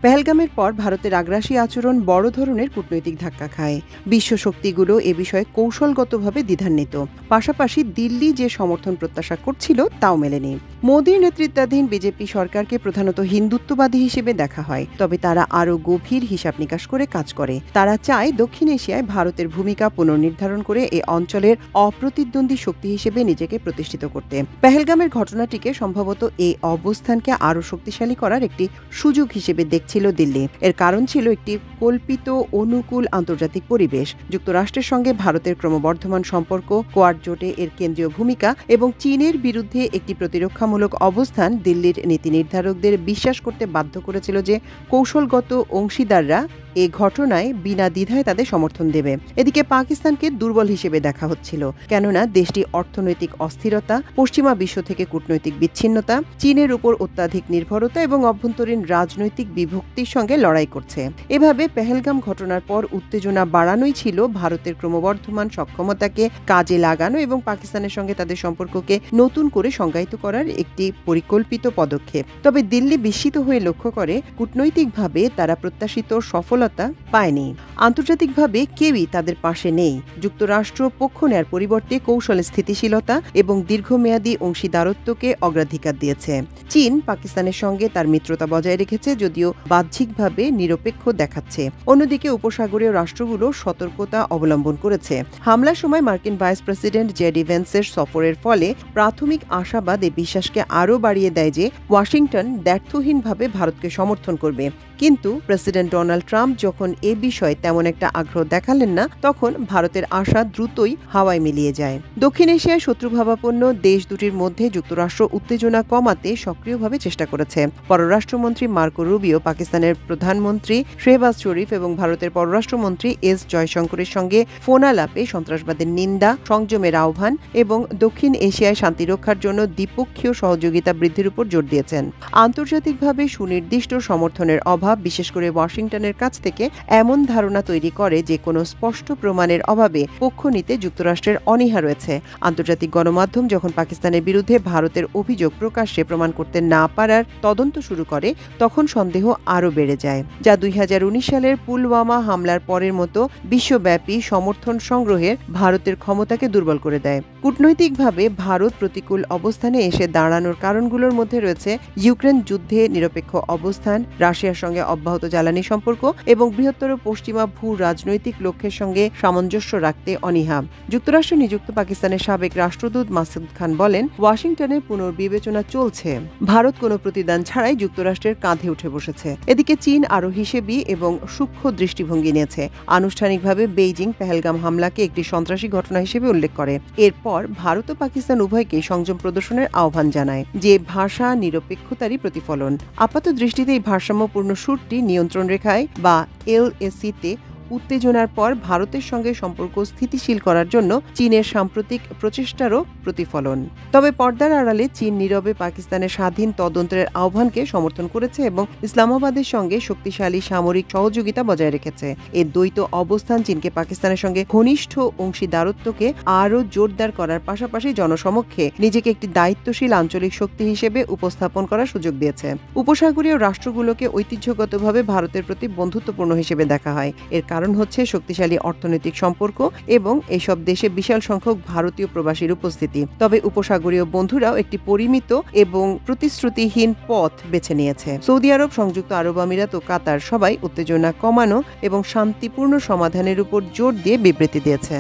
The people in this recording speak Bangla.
পেহেলগামের পর ভারতের আগ্রাসী আচরণ বড় ধরনের কূটনৈতিক ধাক্কা খায়। বিশ্ব শক্তিগুলো এ বিষয়ে কৌশলগতভাবে দ্বিধান্বিত। পাশাপাশি দিল্লি যে সমর্থন প্রত্যাশা করছিল তাও মেলেনি। মোদীর নেতৃত্বাধীন বিজেপি সরকারকে প্রধানত হিন্দুত্ববাদী হিসেবে দেখা হয়, তবে তারা আরও গভীর হিসাব নিকাশ করে কাজ করে। তারা চায় দক্ষিণ এশিয়ায় ভারতের ভূমিকা পুনর্নির্ধারণ করে এই অঞ্চলের অপ্রতিদ্বন্দ্বী শক্তি হিসেবে নিজেকে প্রতিষ্ঠিত করতে। পেহেলগামের ঘটনাটিকে সম্ভবত এই অবস্থানকে আরও শক্তিশালী করার একটি সুযোগ হিসেবে দেখছিল দিল্লি। এর কারণ ছিল একটি কল্পিত অনুকূল আন্তর্জাতিক পরিবেশ, যুক্তরাষ্ট্রের সঙ্গে ভারতের ক্রমবর্ধমান সম্পর্ক, কোয়াড জোটে এর কেন্দ্রীয় ভূমিকা এবং চীনের বিরুদ্ধে একটি প্রতিরক্ষামূলক অবস্থান দিল্লির নীতি নির্ধারকদের বিশ্বাস করতে বাধ্য করেছিল যে কৌশলগত অংশীদাররা এ ঘটনায় বিনা দ্বিধায় তাদের সমর্থন দেবে। এদিকে পাকিস্তানকে দুর্বল হিসেবে দেখা হচ্ছিল, কেননা দেশটি অর্থনৈতিক অস্থিরতা, পশ্চিমা বিশ্ব থেকে কূটনৈতিক বিচ্ছিন্নতা, চীনের উপর অত্যাধিক নির্ভরতা এবং অভ্যন্তরীণ রাজনৈতিক বিভক্তির সঙ্গে লড়াই করছে। এভাবে পেহেলগাম ঘটনার পর উত্তেজনা বাড়ানোই ছিল ভারতের ক্রমবর্ধমান সক্ষমতাকে কাজে লাগানো এবং পাকিস্তানের সঙ্গে তাদের সম্পর্ককে নতুন করে সংজ্ঞায়িত করার একটি পরিকল্পিত পদক্ষেপ। তবে দিল্লি বিস্মিত হয়ে লক্ষ্য করে কূটনৈতিকভাবে তারা প্রত্যাশিত সফলতা পায়নি। আন্তর্জাতিকভাবে কেউই তাদের পাশে নেই। যুক্তরাষ্ট্র পক্ষ নেয়ার পরিবর্তে কৌশলে স্থিতিশীলতা এবং দীর্ঘমেয়াদী অংশীদারত্বকে অগ্রাধিকার দিয়েছে। চীন পাকিস্তানের সঙ্গে তার মিত্রতা বজায় রেখেছে, যদিও বাহ্যিকভাবে নিরপেক্ষ দেখাচ্ছে। অন্যদিকে উপসাগরীয় রাষ্ট্রগুলো সতর্কতা অবলম্বন করেছে। হামলার সময় মার্কিন ভাইস প্রেসিডেন্ট জেডি ভেন্সের সফরের ফলে প্রাথমিক আশাবাদ এই বিশ্বাসকে আরও বাড়িয়ে দেয় যে ওয়াশিংটন দ্ব্যর্থহীনভাবে ভারতকে সমর্থন করবে। কিন্তু প্রেসিডেন্ট ডোনাল্ড ট্রাম্প যখন এ বিষয়ে তেমন একটা আগ্রহ দেখালেন না, তখন ভারতের আশা দ্রুতই হাওয়ায় মিলিয়ে যায়। দক্ষিণ এশিয়ায় শত্রুভাবাপন্ন দেশ দুটির মধ্যে যুক্তরাষ্ট্র উত্তেজনা কমাতে সক্রিয়ভাবে চেষ্টা করেছে। পররাষ্ট্রমন্ত্রী মার্কো রুবিও পাকিস্তানের প্রধানমন্ত্রী শেহবাজ শরীফ এবং ভারতের পররাষ্ট্রমন্ত্রী এস জয়শঙ্করের সঙ্গে ফোনালাপে সন্ত্রাসবাদের নিন্দা, সংযমের আহ্বান এবং দক্ষিণ এশিয়ায় শান্তি রক্ষার জন্য দ্বিপক্ষীয় সহযোগিতা বৃদ্ধির উপর জোর দিয়েছেন। আন্তর্জাতিকভাবে সুনির্দিষ্ট সমর্থনের অভাব, বিশেষ করে ওয়াশিংটনের কাছ থেকে, এমন ধারণা তৈরি করে যে কোনো স্পষ্ট প্রমাণের অভাবে পক্ষ নিতে যুক্তরাষ্ট্রের অনীহা রয়েছে। আন্তর্জাতিক গণমাধ্যম যখন পাকিস্তানের বিরুদ্ধে ভারতের অভিযোগ প্রকাশ্যে প্রমাণ করতে না পারার তদন্ত শুরু করে, তখন সন্দেহ আরও বেড়ে যায়, যা 2019 সালের পুলওয়ামা হামলার পরের মতো বিশ্বব্যাপী সমর্থন সংগ্রহের ভারতের ক্ষমতাকে দুর্বল করে দেয়। কূটনৈতিকভাবে ভারত প্রতিকূল অবস্থানে এসে দাঁড়ানোর কারণগুলোর মধ্যে রয়েছে ইউক্রেন যুদ্ধে নিরপেক্ষ অবস্থান, রাশিয়ার সঙ্গে অব্যাহত জ্বালানি সম্পর্ক এবং বৃহত্তর পশ্চিমা ভূ রাজনৈতিক লক্ষ্যের সঙ্গে সামঞ্জস্য রাখতে অনীহা। যুক্তরাষ্ট্রে নিযুক্ত পাকিস্তানের সাবেক রাষ্ট্রদূত মাসুদ খান বলেন, ওয়াশিংটনের পুনর্বিবেচনা চলছে। ভারত কোনো প্রতিদান ছাড়াই যুক্তরাষ্ট্রের কাঁধে উঠে বসেছে। এদিকে চীন আরও হিসেবি এবং সূক্ষ্ম দৃষ্টিভঙ্গি নিয়েছে। আনুষ্ঠানিকভাবে বেইজিং পেহেলগাম হামলাকে একটি সন্ত্রাসী ঘটনা হিসেবে উল্লেখ করে। এরপর ভারত ও পাকিস্তান উভয়কেই সংযম প্রদর্শনের আহ্বান জানায়, যে ভাষা নিরপেক্ষতারই প্রতিফলন। আপাত দৃষ্টিতে এই ভারসাম্যপূর্ণ সুরটি নিয়ন্ত্রণ রেখায় বা এলএসিতে উত্তেজনার পর ভারতের সঙ্গে সম্পর্ক স্থিতিশীল করার জন্য চীনের সাম্প্রতিক প্রচেষ্টারও প্রতিফলন। তবে পর্দার আড়ালে চীন নীরবে পাকিস্তানের স্বাধীন তদন্তের আহ্বানকে সমর্থন করেছে এবং ইসলামাবাদের সঙ্গে শক্তিশালী সামরিক সহযোগিতা বজায় রেখেছে। এই দ্বৈত অবস্থান চীনকে পাকিস্তানের সঙ্গে ঘনিষ্ঠ অংশীদারত্বকে আরও জোরদার করার পাশাপাশি জনসমক্ষে নিজেকে একটি দায়িত্বশীল আঞ্চলিক শক্তি হিসেবে উপস্থাপন করার সুযোগ দিয়েছে। উপসাগরীয় রাষ্ট্রগুলোকে ঐতিহ্যগতভাবে ভারতের প্রতি বন্ধুত্বপূর্ণ হিসেবে দেখা হয়। এর কারণ হচ্ছে শক্তিশালী অর্থনৈতিক সম্পর্ক এবং এসব দেশে বিশাল সংখ্যক ভারতীয় প্রবাসীর উপস্থিতি। তবে উপসাগরীয় বন্ধুরাও একটি পরিমিত এবং প্রতিশ্রুতিহীন পথ বেছে নিয়েছে। সৌদি আরব, সংযুক্ত আরব আমিরাত ও কাতার সবাই উত্তেজনা কমানো এবং শান্তিপূর্ণ সমাধানের উপর জোর দিয়ে বিবৃতি দিয়েছে।